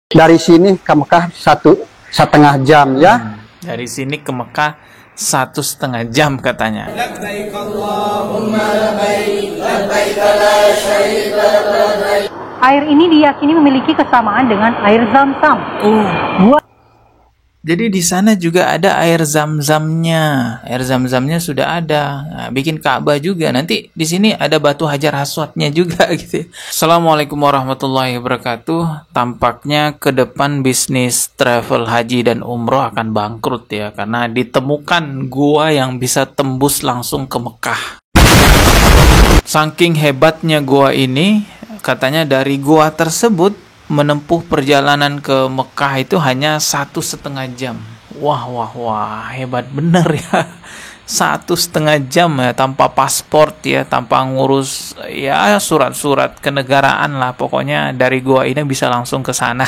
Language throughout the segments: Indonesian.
Dari sini ke Mekah 1,5 jam ya. Dari sini ke Mekah 1,5 jam katanya. Air ini diyakini memiliki kesamaan dengan air Zam-Zam. Jadi di sana juga ada air zam-zamnya. Air zam-zamnya sudah ada. Nah, bikin Ka'bah juga. Nanti di sini ada batu hajar aswadnya juga gitu. Assalamualaikum warahmatullahi wabarakatuh. Tampaknya ke depan bisnis travel haji dan umroh akan bangkrut ya, karena ditemukan gua yang bisa tembus langsung ke Mekah. Saking hebatnya gua ini, katanya dari gua tersebut menempuh perjalanan ke Mekah itu hanya 1,5 jam. Wah, hebat bener ya. 1,5 jam ya, tanpa paspor ya, tanpa ngurus ya surat-surat kenegaraan lah. Pokoknya dari gua ini bisa langsung ke sana.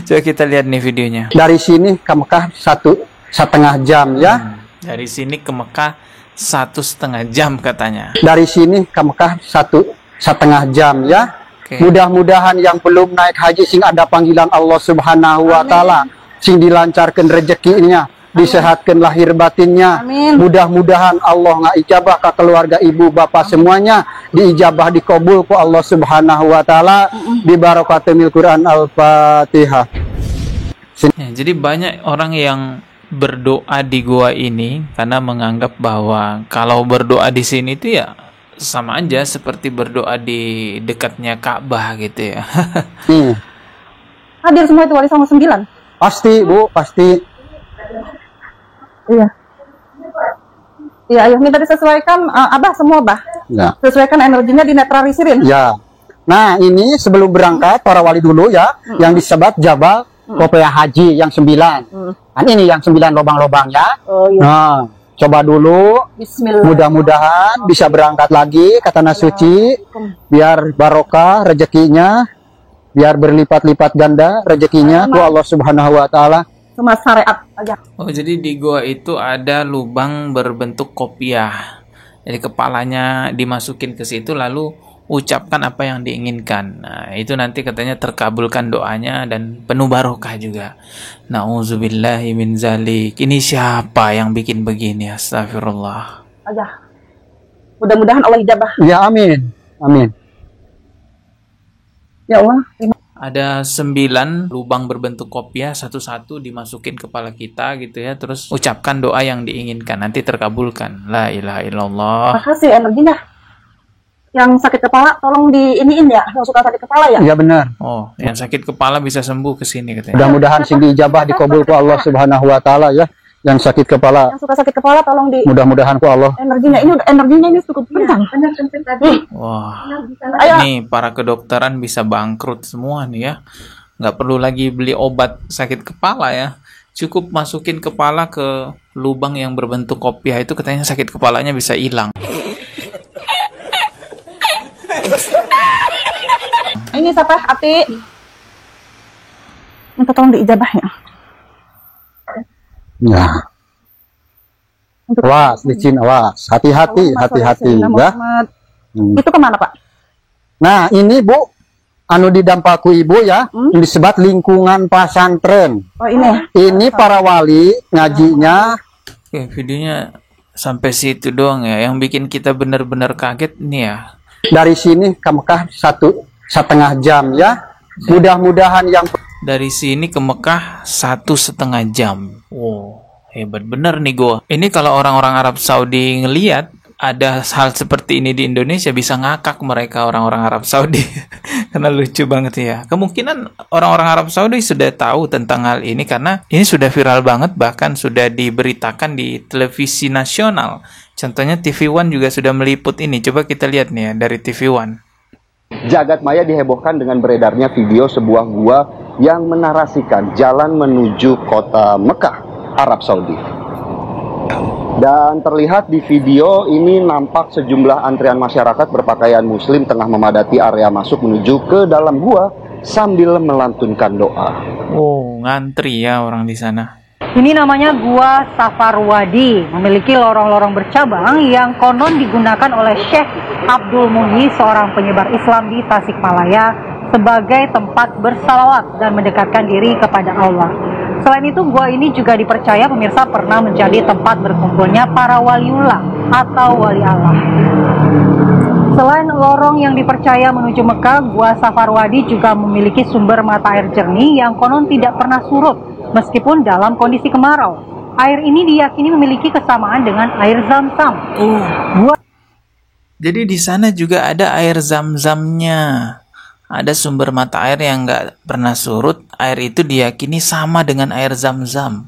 Coba kita lihat nih videonya. Dari sini ke Mekah 1,5 jam ya. Dari sini ke Mekah 1,5 jam katanya. Dari sini ke Mekah 1,5 jam ya. Mudah-mudahan yang belum naik haji sing ada panggilan Allah Subhanahu wa taala, sing dilancarkan rezekinya, disehatkan lahir batinnya. Mudah-mudahan Allah ngijabah ke keluarga ibu bapak semuanya, diijabah dikabul ku Allah Subhanahu wa taala bi barakatil Quran Al-Fatihah. Ya, jadi banyak orang yang berdoa di gua ini karena menganggap bahwa kalau berdoa di sini itu ya sama aja seperti berdoa di dekatnya Ka'bah gitu ya. Hadir semua itu wali songo 9. Pasti Bu, pasti. Iya. Iya, ayo minta disesuaikan Abah semua, Bah. Ya. Sesuaikan energinya, dinetralisirin. Ya. Nah, ini sebelum berangkat para wali dulu ya, yang disebut Jabal Kopea Haji yang 9. Kan ini yang 9 lobang-lobang ya. Oh iya. Nah, coba dulu, Bismillah. mudah-mudahan bisa berangkat lagi ke Tanah Suci, biar barokah rezekinya, biar berlipat-lipat ganda rezekinya ku Allah Subhanahu wa taala. Cuma syariat aja. Oh, jadi di gua itu ada lubang berbentuk kopiah. Jadi kepalanya dimasukin ke situ lalu ucapkan apa yang diinginkan. Nah, itu nanti katanya terkabulkan doanya dan penuh barokah juga. Nauzubillahi min zalik. Ini siapa yang bikin begini? Astagfirullah. Aja. Mudah-mudahan Allah ijabah. Ya amin. Amin. Ya Allah. Ada 9 lubang berbentuk kopiah, satu-satu dimasukin kepala kita gitu ya. Terus ucapkan doa yang diinginkan, nanti terkabulkan. La ilaha illallah. Makasih energinya. Yang sakit kepala tolong diiniin ya, yang suka sakit kepala ya. Iya benar. Oh, yang sakit kepala bisa sembuh ke sini katanya. Mudah-mudahan sing diijabah dikabul ku Allah Subhanahu wa taala ya. Yang sakit kepala. Yang suka sakit kepala tolong di. Mudah-mudahan ku Allah. Energinya ini cukup kencang. Wah, Ayo. ini para kedokteran bisa bangkrut semua nih ya. Nggak perlu lagi beli obat sakit kepala ya. Cukup masukin kepala ke lubang yang berbentuk kopiah itu, katanya sakit kepalanya bisa hilang. Ini siapa? Ati. Minta tolong diijabah ya. Ya. Awas, licin, awas. Hati-hati, hati-hati ya. Itu kemana Pak? Nah, ini Bu, anu didampaku Ibu ya, yang disebut lingkungan pesantren. Oh ini. Ini para wali ngajinya. Oke, videonya sampai situ doang ya. Yang bikin kita benar-benar kaget nih ya. Dari sini ke Mekah 1,5 jam ya. Mudah-mudahan yang Dari sini ke Mekah 1,5 jam. Wow, hebat bener nih gua. Ini kalau orang-orang Arab Saudi ngelihat ada hal seperti ini di Indonesia, bisa ngakak mereka orang-orang Arab Saudi. Karena lucu banget ya. Kemungkinan orang-orang Arab Saudi sudah tahu tentang hal ini karena ini sudah viral banget, bahkan sudah diberitakan di televisi nasional. Contohnya TV One juga sudah meliput ini. Coba kita lihat nih ya dari TV One. Jagat maya dihebohkan dengan beredarnya video sebuah gua yang menarasikan jalan menuju kota Mekah, Arab Saudi. Dan terlihat di video ini nampak sejumlah antrian masyarakat berpakaian muslim tengah memadati area masuk menuju ke dalam gua sambil melantunkan doa. Oh, ngantri ya orang di sana. Ini namanya Gua Safarwadi, memiliki lorong-lorong bercabang yang konon digunakan oleh Syekh Abdul Muhyi, seorang penyebar Islam di Tasikmalaya, sebagai tempat bersalawat dan mendekatkan diri kepada Allah. Selain itu, gua ini juga dipercaya pemirsa pernah menjadi tempat berkumpulnya para waliullah atau wali Allah. Selain lorong yang dipercaya menuju Mekah, Gua Safarwadi juga memiliki sumber mata air jernih yang konon tidak pernah surut meskipun dalam kondisi kemarau. Air ini diyakini memiliki kesamaan dengan air Zam-Zam. Jadi di sana juga ada air Zam-Zamnya. Ada sumber mata air yang nggak pernah surut. Air itu diyakini sama dengan air Zam-Zam.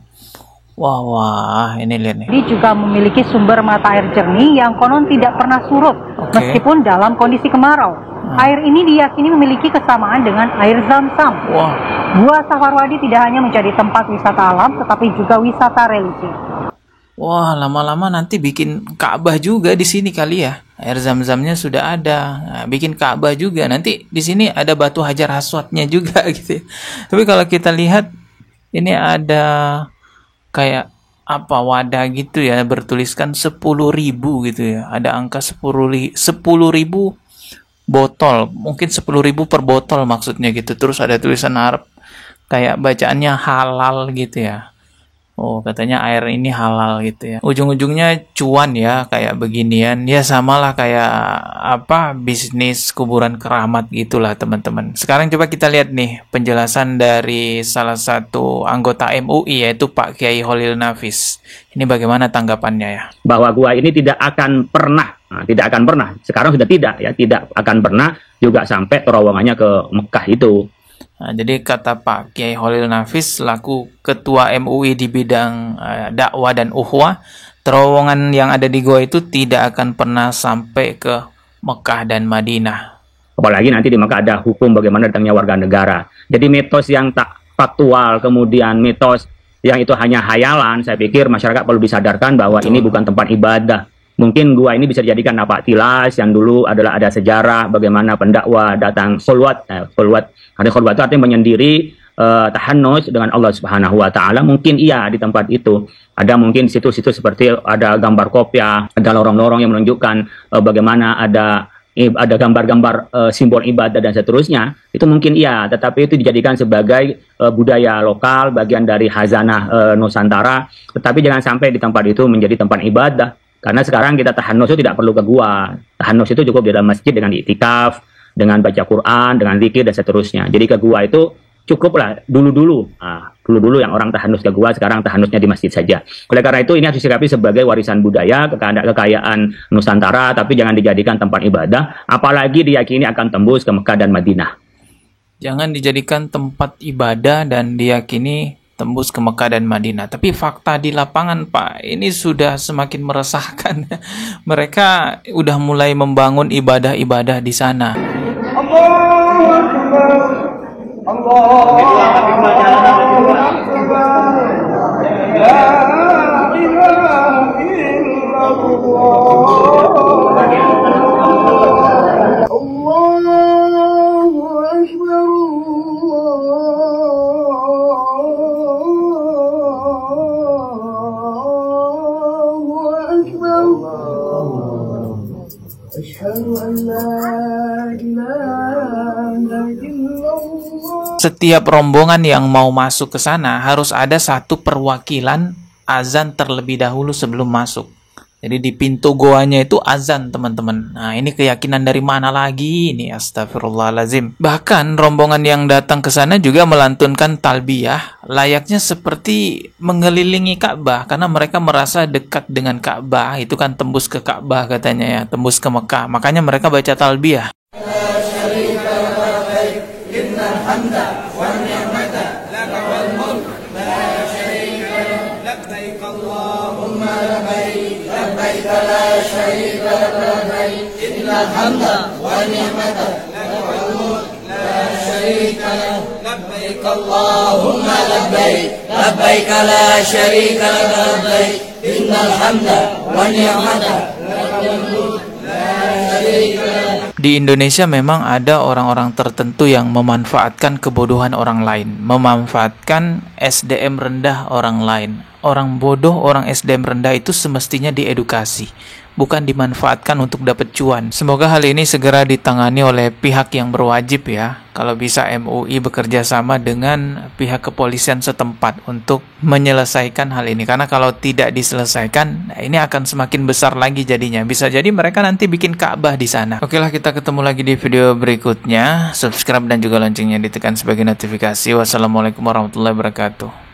Wah, ini lihat nih. Dia juga memiliki sumber mata air jernih yang konon tidak pernah surut meskipun dalam kondisi kemarau. Air ini diyakini memiliki kesamaan dengan air Zam-Zam. Gua Safarwadi tidak hanya menjadi tempat wisata alam, tetapi juga wisata religi. Wah, lama-lama nanti bikin Ka'bah juga di sini kali ya. Air Zam-Zamnya sudah ada. Nah, bikin Ka'bah juga. Nanti di sini ada batu Hajar Aswadnya juga gitu ya. Tapi kalau kita lihat ini ada kayak apa wadah gitu ya, bertuliskan 10.000 gitu ya. Ada angka 10.000 botol. Mungkin 10.000 per botol maksudnya gitu. Terus ada tulisan Arab kayak bacaannya halal gitu ya. Oh, katanya air ini halal gitu ya. Ujung-ujungnya cuan ya, kayak beginian. Ya samalah kayak apa bisnis kuburan keramat gitulah teman-teman. Sekarang coba kita lihat nih penjelasan dari salah satu anggota MUI yaitu Pak Kiai Holil Nafis. Ini bagaimana tanggapannya ya? Bahwa gua ini tidak akan pernah, sekarang sudah tidak akan pernah juga sampai terowongannya ke Mekah itu. Nah, jadi kata Pak Kiai Holil Nafis selaku Ketua MUI di bidang dakwah dan uhwah, terowongan yang ada di gua itu tidak akan pernah sampai ke Mekah dan Madinah. Apalagi nanti di Mekah ada hukum bagaimana datangnya warga negara. Jadi mitos yang tak faktual, kemudian mitos yang itu hanya hayalan, saya pikir masyarakat perlu disadarkan bahwa ini bukan tempat ibadah. Mungkin gua ini bisa dijadikan napak tilas yang dulu adalah ada sejarah bagaimana pendakwah datang khulwat. Ada khulwat itu artinya menyendiri tahannus dengan Allah Subhanahu wa taala. Mungkin iya di tempat itu. Ada mungkin situ-situ seperti ada gambar kopya, ada lorong-lorong yang menunjukkan bagaimana ada gambar-gambar simbol ibadah dan seterusnya. Itu mungkin iya, tetapi itu dijadikan sebagai budaya lokal, bagian dari khazanah Nusantara. Tetapi jangan sampai di tempat itu menjadi tempat ibadah. Karena sekarang kita tahannus itu tidak perlu ke gua. Tahannus itu cukup di dalam masjid dengan iktikaf, dengan baca Quran, dengan zikir dan seterusnya. Jadi ke gua itu cukuplah dulu-dulu yang orang tahannus ke gua, sekarang tahannusnya di masjid saja. Oleh karena itu ini harus disikapi sebagai warisan budaya, kekayaan Nusantara, tapi jangan dijadikan tempat ibadah, apalagi diyakini akan tembus ke Mekah dan Madinah. Jangan dijadikan tempat ibadah dan diyakini tembus ke Mekah dan Madinah. Tapi fakta di lapangan, Pak, ini sudah semakin meresahkan. Mereka udah mulai membangun ibadah-ibadah di sana. Setiap rombongan yang mau masuk ke sana harus ada satu perwakilan azan terlebih dahulu sebelum masuk. Jadi di pintu goanya itu azan, teman-teman. Nah, ini keyakinan dari mana lagi ini? Astagfirullahalazim. Bahkan rombongan yang datang ke sana juga melantunkan talbiyah layaknya seperti mengelilingi Ka'bah karena mereka merasa dekat dengan Ka'bah. Itu kan tembus ke Ka'bah katanya ya, tembus ke Mekah. Makanya mereka baca talbiyah. Di Indonesia memang ada orang-orang tertentu yang memanfaatkan kebodohan orang lain, memanfaatkan SDM rendah orang lain. orang bodoh, orang SDM rendah itu semestinya diedukasi, bukan dimanfaatkan untuk dapat cuan. Semoga hal ini segera ditangani oleh pihak yang berwajib ya. Kalau bisa MUI bekerja sama dengan pihak kepolisian setempat untuk menyelesaikan hal ini. Karena kalau tidak diselesaikan, ini akan semakin besar lagi jadinya. Bisa jadi mereka nanti bikin Ka'bah di sana. Oke lah, kita ketemu lagi di video berikutnya. Subscribe dan juga loncengnya ditekan sebagai notifikasi. Wassalamualaikum warahmatullahi wabarakatuh.